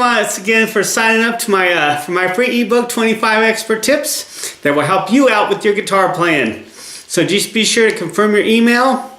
once again for signing up to my for my free ebook, 25 Expert Tips that will help you out with your guitar playing. So just be sure to confirm your email,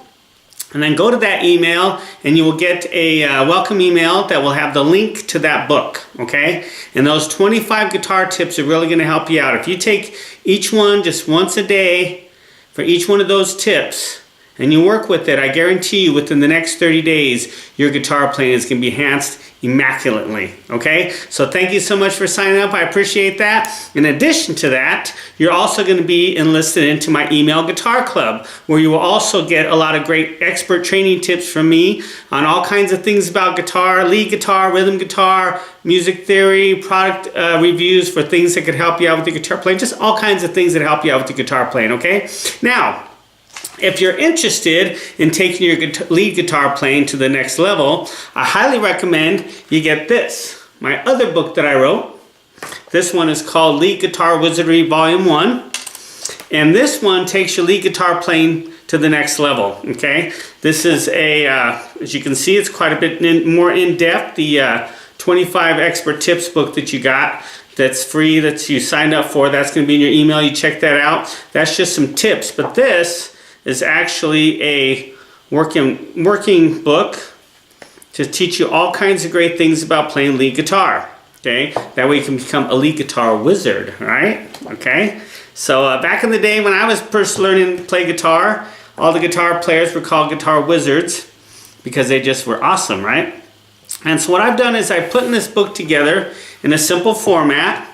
and then go to that email and you will get a welcome email that will have the link to that book, okay? And those 25 guitar tips are really gonna help you out. If you take each one just once a day for each one of those tips, and you work with it, I guarantee you within the next 30 days, your guitar playing is going to be enhanced immaculately, okay? So thank you so much for signing up. I appreciate that. In addition to that, you're also going to be enlisted into my email guitar club, where you will also get a lot of great expert training tips from me on all kinds of things about guitar, lead guitar, rhythm guitar, music theory, product reviews for things that could help you out with your guitar playing, just all kinds of things that help you out with your guitar playing, okay? Now, if you're interested in taking your lead guitar playing to the next level, I highly recommend you get this, my other book that I wrote. This one is called Lead Guitar Wizardry Volume 1. And this one takes your lead guitar playing to the next level, okay? This is a, as you can see, it's quite a bit more in-depth. The 25 Expert Tips book that you got, that's free, that you signed up for, that's going to be in your email. You check that out. That's just some tips. But this is actually a working book to teach you all kinds of great things about playing lead guitar, okay? That way you can become a lead guitar wizard, right? Okay? So back in the day when I was first learning to play guitar, all the guitar players were called guitar wizards because they just were awesome, right? And so what I've done is I put in this book together in a simple format,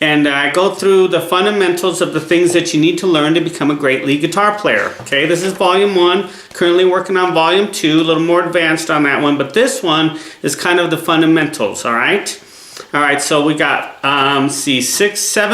and I go through the fundamentals of the things that you need to learn to become a great lead guitar player. Okay, this is volume 1. Currently working on volume 2, a little more advanced on that one. But this one is kind of the fundamentals, all right? All right, so we got, 7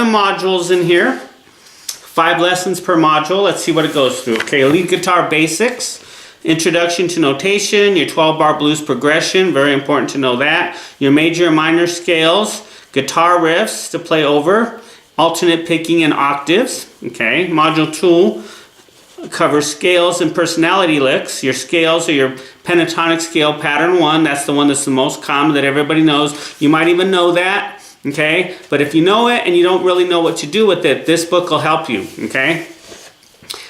modules in here. 5 lessons per module. Let's see what it goes through. Okay, lead guitar basics. Introduction to notation, your 12-bar blues progression, very important to know that. Your major and minor scales. Guitar riffs to play over, alternate picking and octaves, okay? Module 2 covers scales and personality licks. Your scales are your pentatonic scale pattern 1. That's the one that's the most common that everybody knows. You might even know that, okay? But if you know it and you don't really know what to do with it, this book will help you, okay?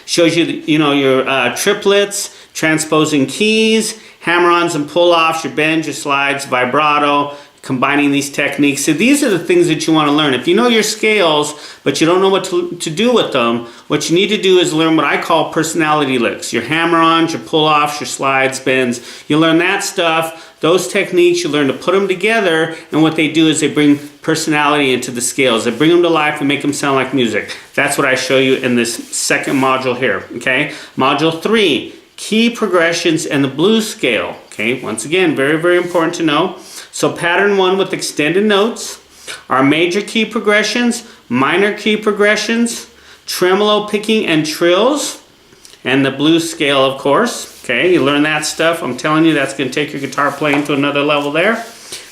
Shows you, your triplets, transposing keys, hammer-ons and pull-offs, your bends, your slides, vibrato, combining these techniques. So these are the things that you want to learn. If you know your scales, but you don't know what to do with them, what you need to do is learn what I call personality licks. Your hammer-ons, your pull-offs, your slides, bends. You learn that stuff, those techniques, you learn to put them together, and what they do is they bring personality into the scales. They bring them to life and make them sound like music. That's what I show you in this second module here, okay? Module 3, key progressions and the blues scale, okay? Once again, very, very important to know. So pattern 1 with extended notes, our major key progressions, minor key progressions, tremolo picking and trills, and the blues scale, of course. Okay, you learn that stuff. I'm telling you, that's going to take your guitar playing to another level there.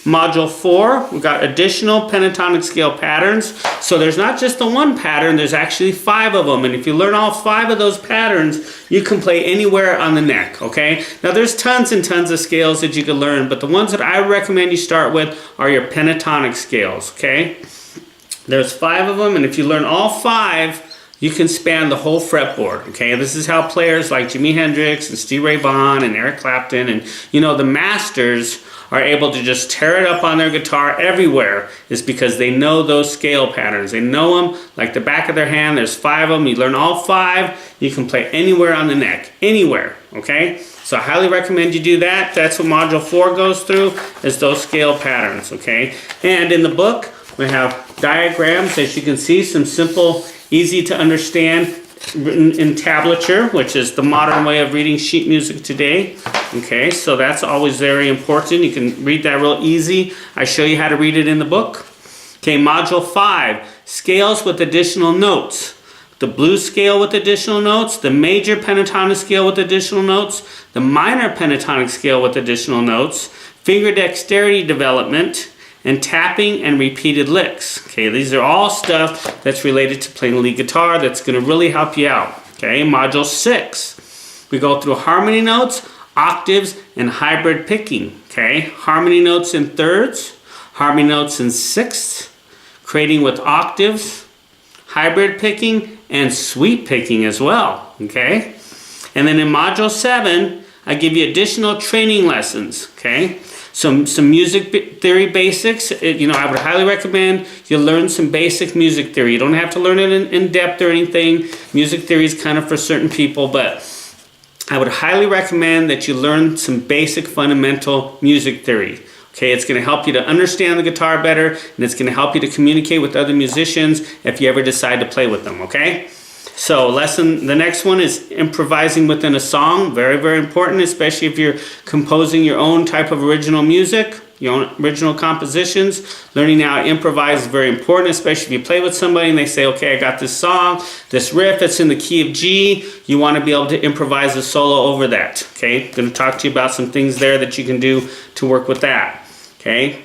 Module 4, we've got additional pentatonic scale patterns. So there's not just the one pattern, there's actually 5 of them. And if you learn all 5 of those patterns, you can play anywhere on the neck, okay? Now there's tons and tons of scales that you can learn, but the ones that I recommend you start with are your pentatonic scales, okay? There's 5 of them, and if you learn all 5, you can span the whole fretboard, okay? This is how players like Jimi Hendrix and Stevie Ray Vaughan and Eric Clapton and, the masters are able to just tear it up on their guitar everywhere, is because they know those scale patterns. They know them like the back of their hand. There's 5 of them. You learn all 5. You can play anywhere on the neck. Anywhere, okay? So I highly recommend you do that. That's what Module 4 goes through, is those scale patterns, okay? And in the book, we have diagrams, as you can see, some simple, easy to understand, written in tablature, which is the modern way of reading sheet music today. Okay, so that's always very important. You can read that real easy. I show you how to read it in the book. Okay, Module 5, scales with additional notes. The blues scale with additional notes, the major pentatonic scale with additional notes, the minor pentatonic scale with additional notes, finger dexterity development, and tapping and repeated licks. Okay, these are all stuff that's related to playing lead guitar that's going to really help you out. Okay, Module 6, we go through harmony notes, octaves, and hybrid picking. Okay, harmony notes in thirds, harmony notes in sixths, creating with octaves, hybrid picking, and sweep picking as well, okay? And then in Module 7, I give you additional training lessons, okay? Some music theory basics. I would highly recommend you learn some basic music theory. You don't have to learn it in depth or anything. Music theory is kind of for certain people, but I would highly recommend that you learn some basic fundamental music theory. Okay, it's going to help you to understand the guitar better, and it's going to help you to communicate with other musicians if you ever decide to play with them, okay? So the next one is improvising within a song. Very, very important, especially if you're composing your own type of original music, your own original compositions. Learning how to improvise is very important, especially if you play with somebody and they say, okay, I got this song, this riff, it's in the key of G. You want to be able to improvise a solo over that, okay? I'm going to talk to you about some things there that you can do to work with that, okay?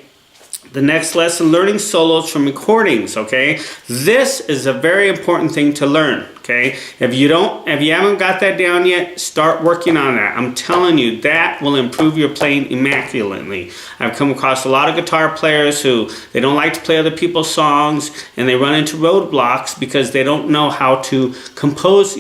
The next lesson, learning solos from recordings, okay? This is a very important thing to learn, okay? If you haven't got that down yet, start working on that. I'm telling you, that will improve your playing immaculately. I've come across a lot of guitar players who, they don't like to play other people's songs, and they run into roadblocks because they don't know how to compose,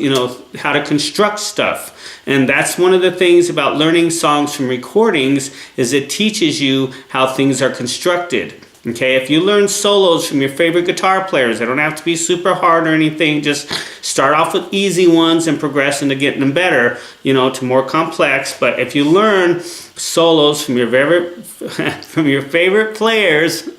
how to construct stuff. And that's one of the things about learning songs from recordings, is it teaches you how things are constructed. Okay, if you learn solos from your favorite guitar players, they don't have to be super hard or anything. Just start off with easy ones and progress into getting them better, to more complex. But if you learn solos from your favorite players,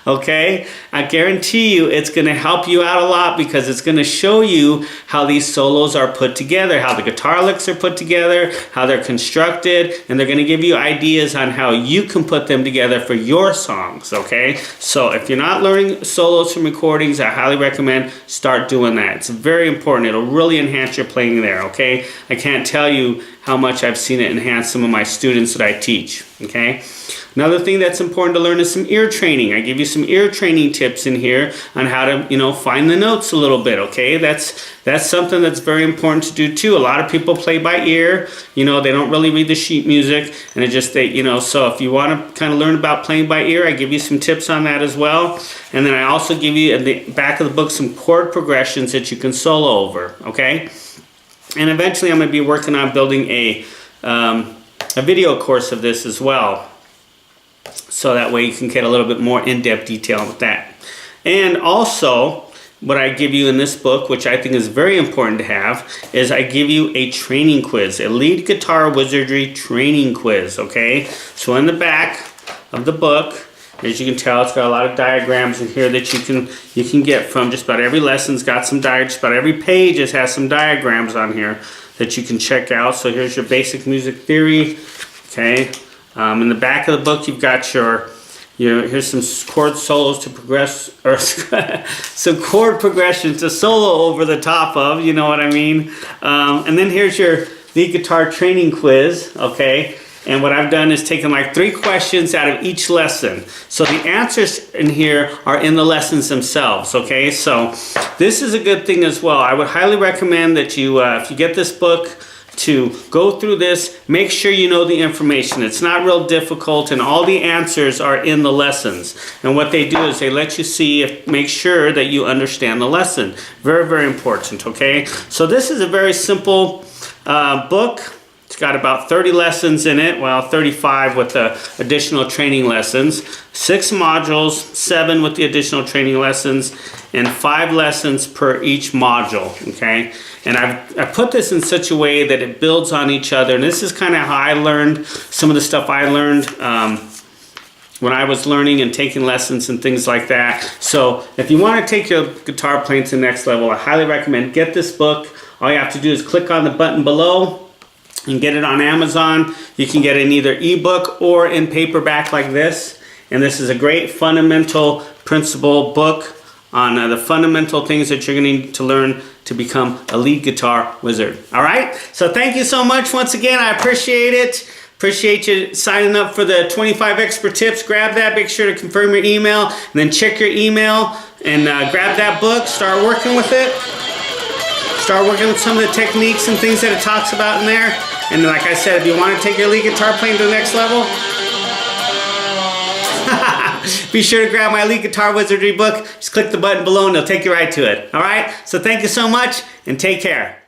okay, I guarantee you it's going to help you out a lot, because it's going to show you how these solos are put together, how the guitar licks are put together, how they're constructed, and they're going to give you ideas on how you can put them together for your songs, okay? So if you're not learning solos from recordings, I highly recommend start doing that. It's very important. It'll really enhance your playing there, okay? I can't tell you how much I've seen it enhance some of my students that I teach, okay? Another thing that's important to learn is some ear training. I give you some ear training tips in here on how to, find the notes a little bit, okay? That's something that's very important to do too. A lot of people play by ear, they don't really read the sheet music, and so if you want to kind of learn about playing by ear, I give you some tips on that as well. And then I also give you at the back of the book some chord progressions that you can solo over, okay? And eventually I'm going to be working on building a video course of this as well, so that way you can get a little bit more in-depth detail with that. And also, what I give you in this book, which I think is very important to have, is I give you a training quiz, a Lead Guitar Wizardry training quiz, okay? So in the back of the book, as you can tell, it's got a lot of diagrams in here that you can get from just about every lesson's got some diagrams. Just about every page has some diagrams on here that you can check out. So here's your basic music theory, okay? In the back of the book, you've got here's some chord solos to progress, or some chord progressions to solo over the top of, you know what I mean? And then here's your lead guitar training quiz, okay? And what I've done is taken like 3 questions out of each lesson. So the answers in here are in the lessons themselves, okay? So this is a good thing as well. I would highly recommend that you, if you get this book, to go through this, make sure you know the information. It's not real difficult, and all the answers are in the lessons. And what they do is they let you make sure that you understand the lesson. Very, very important, okay? So this is a very simple book. It's got about 30 lessons in it, well, 35 with the additional training lessons, 6 modules, 7 with the additional training lessons, and 5 lessons per each module, okay? And I put this in such a way that it builds on each other, and this is kind of how I learned some of the stuff I learned when I was learning and taking lessons and things like that. So if you want to take your guitar playing to the next level, I highly recommend get this book. All you have to do is click on the button below and get it on Amazon. You can get it in either ebook or in paperback like this. And this is a great fundamental principle book on the fundamental things that you're going to need to learn to become a lead guitar wizard. All right? So thank you so much once again. I appreciate it. Appreciate you signing up for the 25 expert tips. Grab that. Make sure to confirm your email. And then check your email and grab that book. Start working with it. Start working with some of the techniques and things that it talks about in there. And like I said, if you want to take your lead guitar playing to the next level, be sure to grab my Lead Guitar Wizardry book. Just click the button below and it'll take you right to it. All right? So thank you so much and take care.